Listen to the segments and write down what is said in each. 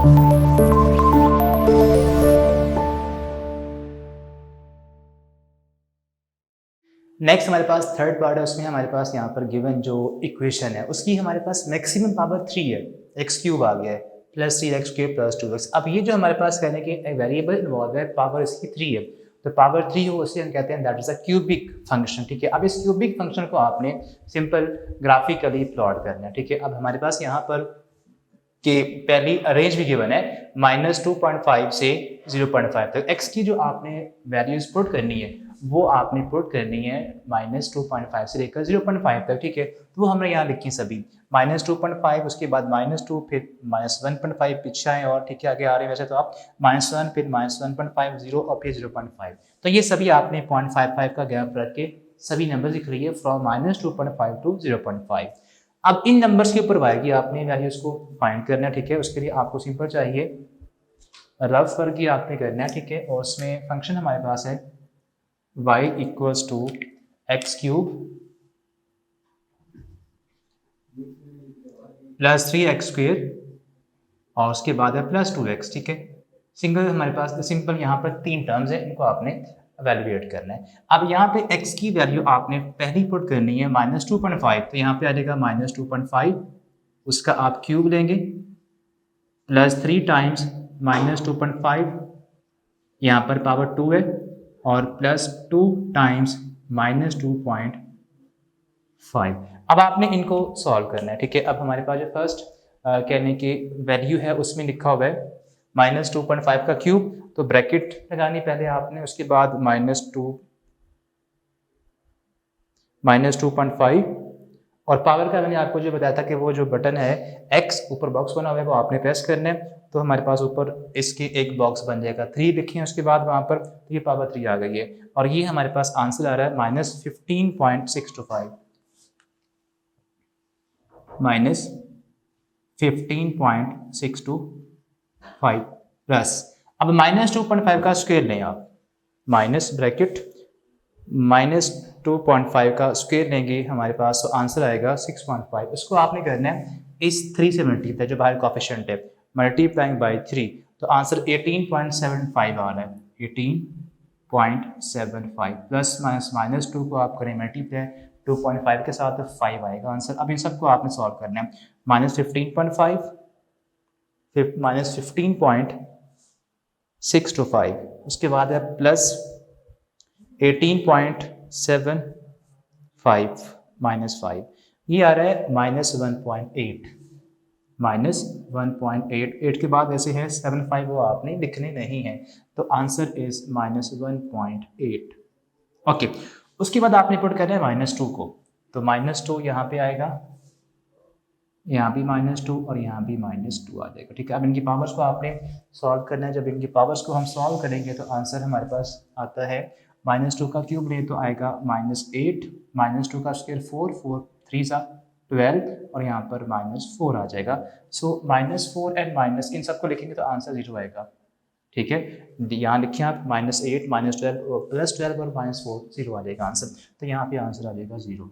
Next हमारे पास third part है, उसमें हमारे पास यहाँ पर गिवन जो इक्वेशन है उसकी हमारे पास मैक्सिमम पावर 3 है, एक्स क्यूब आ गया है plus 3x cube plus 2x। अब ये जो हमारे पास कहने के एक वेरिएबल इन्वॉल्व है, पावर इसकी 3 है, तो पावर 3 हो उसे हम कहते हैं that is a cubic function. ठीक है, अब इस क्यूबिक फंक्शन को आपने सिंपल ग्राफिकली प्लॉट करना है। ठीक है, अब हमारे पास यहाँ पर कि पहली रेंज भी गिवन है -2.5 से 0.5 तक। x की जो आपने वैल्यूज पुट करनी है वो आपने पुट करनी है -2.5 से लेकर 0.5 तक। ठीक है, तो वो हमने यहाँ लिखी सभी -2.5, उसके बाद -2, फिर -1.5 पीछे आए और ठीक है आगे आ रहे हैं वैसे तो आप -1, फिर -1.5, 0 और फिर 0.5। तो ये सभी आपने 0.55 का गैप रख के सभी नंबर लिख रही है फ्रॉम -2.5 टू 0.5। अब इन नंबर्स के ऊपर वाई की आपने वैल्यूज को फाइंड करना है। ठीक है, उसके लिए आपको सिंपल चाहिए रफ वर्क ही आपने करना है। ठीक है, और उसमें फंक्शन हमारे पास है y equals to x cube plus 3x square और उसके बाद है प्लस 2x। ठीक है, सिंगल हमारे पास सिंपल यहाँ पर 3 टर्म्स है, इनको आपने एवेल्युएट करना है। अब यहाँ पे x की वैल्यू आपने पहली पुट करनी है -2.5, तो यहाँ पे आ जाएगा -2.5, उसका आप क्यूब लेंगे प्लस 3 टाइम्स -2.5, यहाँ पर पावर 2 है, और प्लस 2 टाइम्स -2.5। अब आपने इनको सॉल्व करना है। ठीक है, अब हमारे पास जो फर्स्ट कहने की वैल्यू है उसमें लिखा हुआ है -2.5 का क्यूब, तो ब्रैकेट लगानी पहले आपने, उसके बाद -2.5 और पावर का मैंने आपको जो बताया था कि वो जो बटन है x ऊपर बॉक्स बना हुआ है वो आपने प्रेस करना है, तो हमारे पास ऊपर इसकी एक बॉक्स बन जाएगा 3 लिखे हैं, उसके बाद वहाँ पर ये पावर 3 आ गई है और ये हमारे पास आंसर आ रहा है -15.625 -15.625 प्लस, अब -2.5 का स्क्वायर लें आप, माइनस ब्रैकेट -2.5 का स्क्वायर लेंगे हमारे पास तो आंसर आएगा 6.5। इसको आपने करना है इस 3 से मल्टीप्लाई, जो बाहर कोफिशिएंट है, मल्टीप्लाइंग बाय 3, तो आंसर 18.75 आ रहा है। 18.75 प्लस माइनस -2 को आप करें मल्टीप्लाई 2.5 के साथ, तो 5 आएगा आंसर। अब इन सबको आपने सॉल्व करना है, -15.5 -15.625, उसके बाद है प्लस 18.75 -5, ये आ रहा है -1.8, -1.8 के बाद ऐसे है 75 वो आपने लिखने नहीं है, तो आंसर इज -1.8। ओके, उसके बाद आपने पुट करना है -2 को, तो -2 यहाँ पे आएगा, यहाँ भी -2 और यहाँ भी -2 आ जाएगा। ठीक है, अब इनकी पावर्स को आपने सॉल्व करना है। जब इनकी पावर्स को हम सॉल्व करेंगे तो आंसर हमारे पास आता है -2 का क्यूब लें तो आएगा -8, -2 का स्क्वायर 4, 4 3 सा 12 और यहाँ पर -4 आ जाएगा। सो -4 एंड माइनस इन सबको लिखेंगे तो आंसर 0 आएगा। ठीक है, यहाँ लिखिए आप -8 -12 +12 और -4 0 आ जाएगा आंसर, तो यहाँ पे आंसर आ जाएगा 0।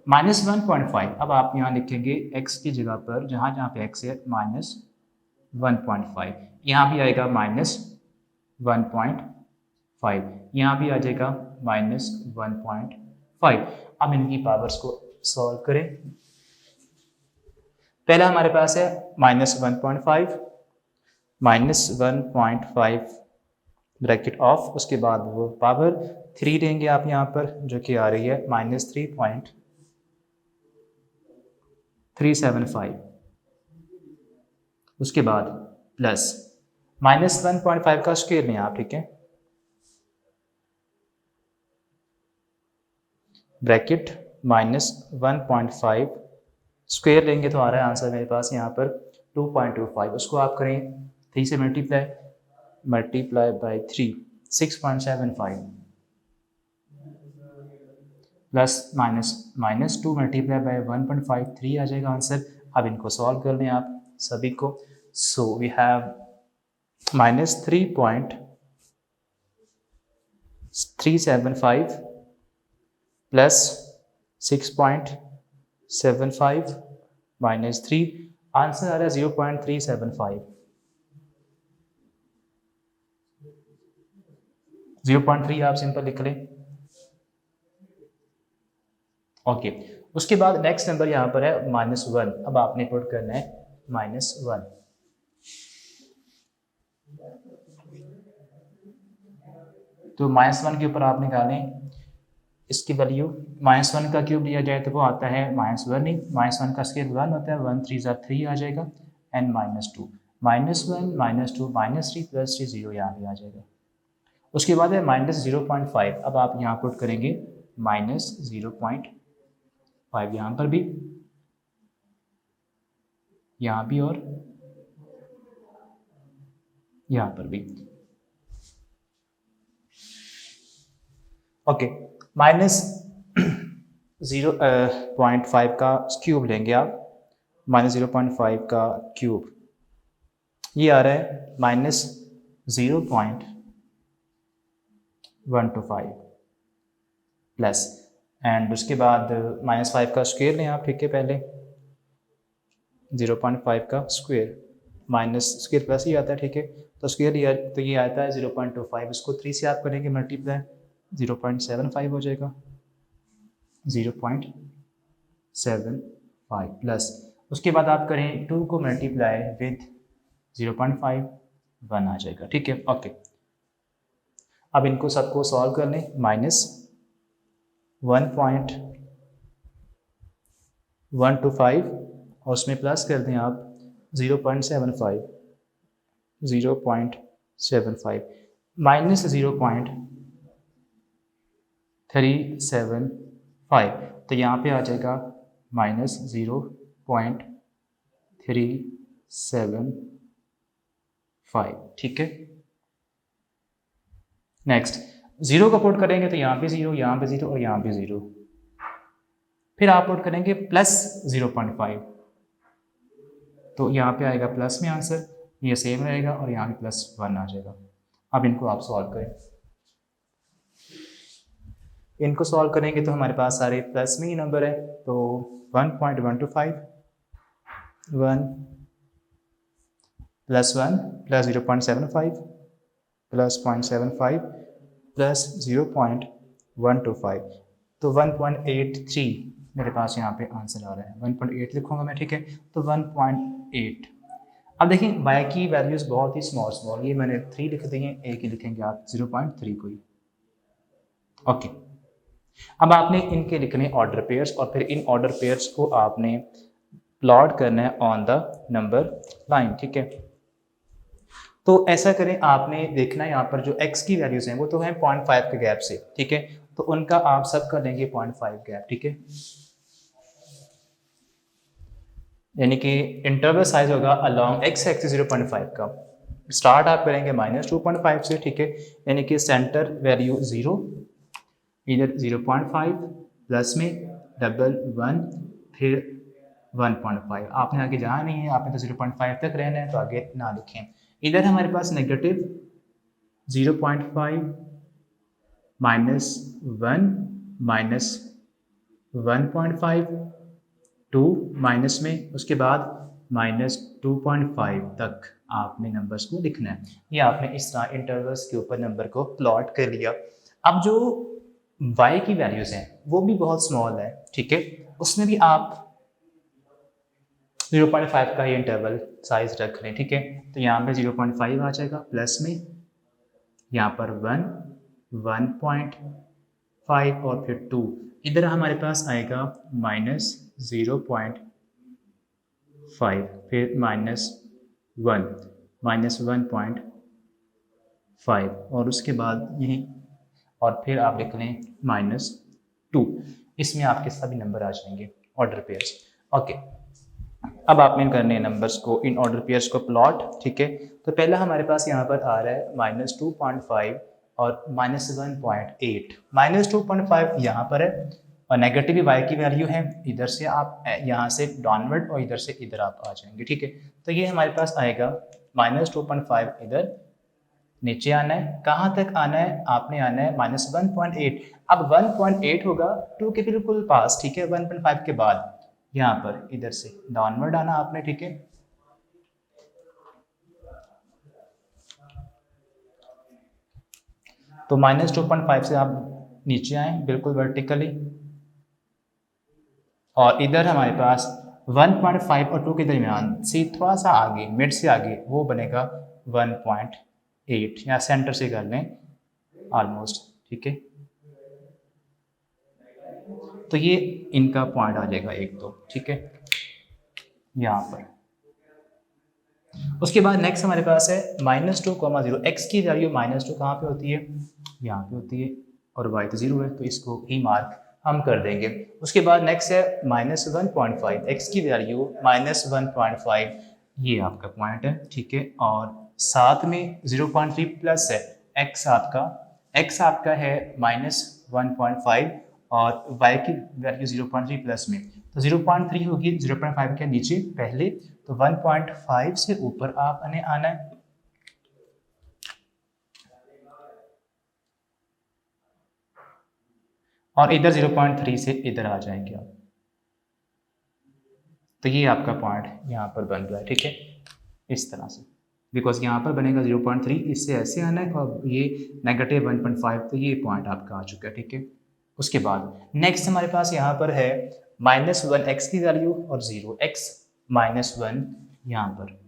-1.5, अब आप यहाँ लिखेंगे x की जगह पर, जहाँ जहाँ पे x है -1.5, यहाँ भी आएगा -1.5, यहाँ भी आ जाएगा -1.5। अब इनकी पावर्स को सॉल्व करें। पहला हमारे पास है -1.5 -1.5 ब्रैकेट ऑफ, उसके बाद वो पावर 3 देंगे आप यहाँ पर, जो कि आ रही है -3.375, उसके बाद प्लस -1.5 का स्क्वायर लें आप। ठीक है, ब्रैकेट -1.5 स्क्वायर लेंगे तो आ रहा है आंसर मेरे पास यहाँ पर 2.25, उसको आप करें 3 से multiply by 3, 6.75 plus -2 multiply by 1.5, 3 आ जाएगा आंसर। अब इनको सॉल्व कर लें आप सभी को, so we have -3.375 plus 6.75 -3, answer आ रहा है 0.375। 0.3 आप सिंपल लिख लें। ओके, उसके बाद नेक्स्ट नंबर यहाँ पर है -1। अब आपने पुट करना है -1। तो -1 के ऊपर आप निकालें इसकी वैल्यू। -1 का क्यूब लिया जाए तो वो आता है -1 ही, -1 का स्केयर 1 होता है, 1 3 ज़ा 3 आ जाएगा, एंड -2, -1 -2 -3 + 3 0 यहाँ पे आ जाएगा। उसके बाद है -0.5। अब आप यहाँ पुट करेंगे -0.5 यहाँ पर भी, यहाँ भी और यहाँ पर भी। ओके, -0.5 का क्यूब लेंगे आप, -0.5 का क्यूब ये आ रहा है -0.125 प्लस, एंड उसके बाद -5 का स्क्वायर लें आप, ठीक है, पहले 0.5 का स्क्वायर माइनस स्क्वायर प्लस ही आता है, ठीक है, तो स्क्वायर लिया तो ये आता है 0.25, इसको 3 से आप करेंगे मल्टीप्लाई, 0.75 हो जाएगा, 0.75 प्लस, उसके बाद आप करें 2 को मल्टीप्लाई विद 0.5, 1 आ जाएगा, ठीक है। ओके, अब इनको सबको सॉल्व कर लें, -1.125 और उसमें प्लस कर दें आप 0.75, -0.375, तो यहाँ पे आ जाएगा -0.375, ठीक है। नेक्स्ट 0 का पुट करेंगे तो यहाँ पे 0, यहाँ पे 0 और यहाँ पे 0, फिर आप पुट करेंगे +0.5, तो यहाँ पे आएगा प्लस में आंसर, ये सेम रहेगा और यहाँ पे +1 आ जाएगा। अब इनको आप सॉल्व करें, इनको सॉल्व करेंगे तो हमारे पास सारे प्लस में ही नंबर है, तो 1.125, 1 +1 + 0.75 + 0.75 + 0.125, तो 1.83 मेरे पास यहाँ पे आंसर आ रहा है, 1.8 लिखूँगा मैं, ठीक है, तो 1.8। अब देखिए y की वैल्यूज़ बहुत ही स्मॉल, ये मैंने 3 लिख दी हैं, a की लिखेंगे आप 0.3 को ही। ओके, अब आपने इनके लिखने ऑर्डर पेयर्स और फिर इन ऑर्डर पेयर्स को आपने प्लॉट करना है ऑन द नंबर लाइन, ठीक है। तो ऐसा करें, आपने देखना है यहाँ पर जो x की वैल्यूज़ हैं वो तो हैं 0.5 के गैप से, ठीक है, तो उनका आप सबका लेंगे 0.5 गैप, ठीक है, यानी कि इंटरवल साइज होगा अलॉन्ग x एक्सिस 0.5 का। स्टार्ट आप करेंगे -2.5 से, ठीक है, यानी कि सेंटर वैल्यू 0, इधर 0.5 प्लस में डबल 1, फिर 1.5, आपने आगे जाना नहीं है, आपने तो 0.5 तक रहना है, तो आगे ना लिखें। इधर हमारे पास नेगेटिव 0.5 -1 -1.5 2 माइनस में, उसके बाद -2.5 तक आपने नंबर्स को लिखना है। ये आपने इस तरह इंटरवल्स के ऊपर नंबर को प्लॉट कर लिया। अब जो y की वैल्यूज़ हैं वो भी बहुत स्मॉल है, ठीक है, उसमें भी आप 0.5 का ही इंटरवल साइज रख लें, ठीक है, तो यहाँ पे 0.5 आ जाएगा, प्लस में यहाँ पर 1, 1.5 और फिर 2, इधर हमारे पास आएगा -0.5, फिर -1, -1.5 और उसके बाद यही, और फिर आप लिख लें -2, इसमें आपके सभी नंबर आ जाएंगे ऑर्डर पेयर्स। ओके, अब आपने करने हैं नंबर्स को, इन ऑर्डर पेयर्स को प्लॉट, ठीक है, तो पहला हमारे पास यहाँ पर आ रहा है -2.5 और -1.8, -2.5 यहाँ पर है और नेगेटिव y की वैल्यू है, इधर से आप यहाँ से डाउनवर्ड और इधर से इधर आप आ जाएंगे, ठीक है, तो ये हमारे पास आएगा -2.5, इधर नीचे आना है, कहाँ तक आना है, आपने आना है -1.8, अब 1.8 होगा 2 के बिल्कुल पास, ठीक है, 1.5 के बाद यहाँ पर इधर से डाउनवर्ड आना आपने, ठीक है, तो -2.5 से आप नीचे आए बिल्कुल वर्टिकली, और इधर हमारे पास 1.5 और 2 के दरमियान से थोड़ा सा आगे, मिड से आगे, वो बनेगा 1.8, या सेंटर से कर लें ऑलमोस्ट, ठीक है। तो ये इनका पॉइंट आ जाएगा एक तो, ठीक है, यहाँ पर। उसके बाद नेक्स्ट हमारे पास है -2,0, एक्स की वैल्यू -2 कहाँ पे होती है, यहाँ पे होती है, और वाई तो 0 है, तो इसको ही मार्क हम कर देंगे। उसके बाद नेक्स्ट है -1.5, एक्स की वैल्यू -1.5, ये आपका पॉइंट है, ठीक है, और साथ में 0.3 प्लस है, एक्स आपका है -1.5 और y की वैल्यू 0.3 प्लस में, तो 0.3 होगी 0.5 के नीचे पहले, तो 1.5 से ऊपर आपने आना है, और इधर 0.3 से इधर आ जाएंगे आप। तो ये आपका पॉइंट यहाँ पर बन रहा है, ठीक है, इस तरह से, बिकॉज यहाँ पर बनेगा 0.3, इससे ऐसे आना है, और ये -1.5, तो ये पॉइंट आपका आ चुका है, ठीक है। उसके बाद नेक्स्ट हमारे पास यहाँ पर है -1 एक्स की वैल्यू और 0, x -1 यहाँ पर,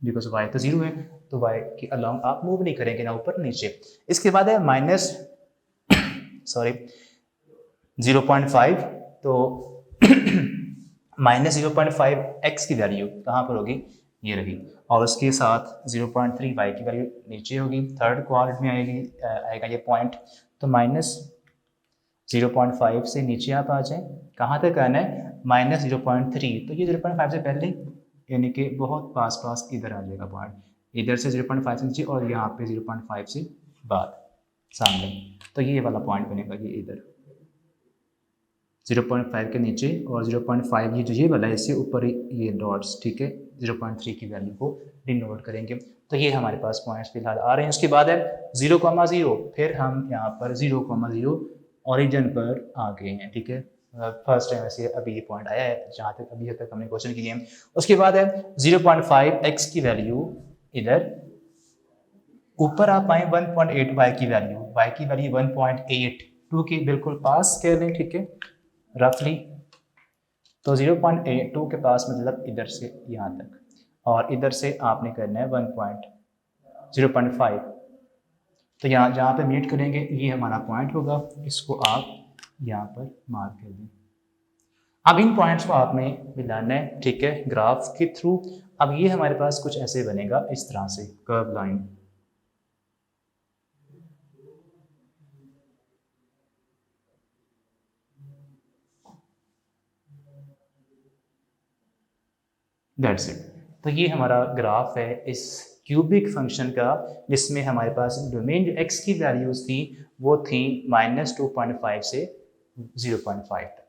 बिकॉज y तो 0 है, तो y के अलोंग आप मूव नहीं करेंगे ना ऊपर नीचे। इसके बाद है -0.5, तो -0.5 एक्स की वैल्यू कहाँ पर होगी, ये रही, और उसके साथ 0.3 y की वैल्यू नीचे होगी, थर्ड क्वाड्रेंट में आएगा ये पॉइंट, तो -0.5 से नीचे आप आ जाएं, कहाँ तक आना है, -0.3, तो ये 0.5 से पहले, यानी कि बहुत पास इधर आ जाएगा पॉइंट, इधर से 0.5 से नीचे, और यहाँ पे 0.5 से बाद सामने, तो ये वाला पॉइंट बनेगा, ये इधर 0.5 के नीचे, और 0.5 ये वाला है, इससे ऊपर ये डॉट्स, ठीक है, 0.3 की वैल्यू को डिनोट करेंगे। तो ये हमारे पास पॉइंट्स फिलहाल आ रहे हैं। उसके बाद है 0,0, फिर हम यहाँ पर 0,0 ओरिजिन पर आ गए हैं, ठीक है, फर्स्ट टाइम ऐसे अभी ये पॉइंट आया है जहाँ तक अभी तक हमने क्वेश्चन किए हैं। उसके बाद है 0.5 एक्स की वैल्यू, इधर ऊपर आप आए 1.8 वाई की वैल्यू 1.8, 2 के बिल्कुल पास कह लें, ठीक है, रफली, तो 0.82 के पास मतलब इधर से यहाँ तक, और इधर से आपने करना है 0.5, तो यहाँ जहाँ पे मीट करेंगे ये हमारा पॉइंट होगा, इसको आप यहाँ पर मार्क कर दें। अब इन पॉइंट्स को आपने मिलाना है, ठीक है, ग्राफ के थ्रू। अब ये हमारे पास कुछ ऐसे बनेगा, इस तरह से कर्व लाइन, दैट्स इट। तो ये हमारा ग्राफ है इस क्यूबिक फंक्शन का, जिसमें हमारे पास डोमेन जो एक्स की वैल्यूज थी वो थी -2.5 से 0.5 तक।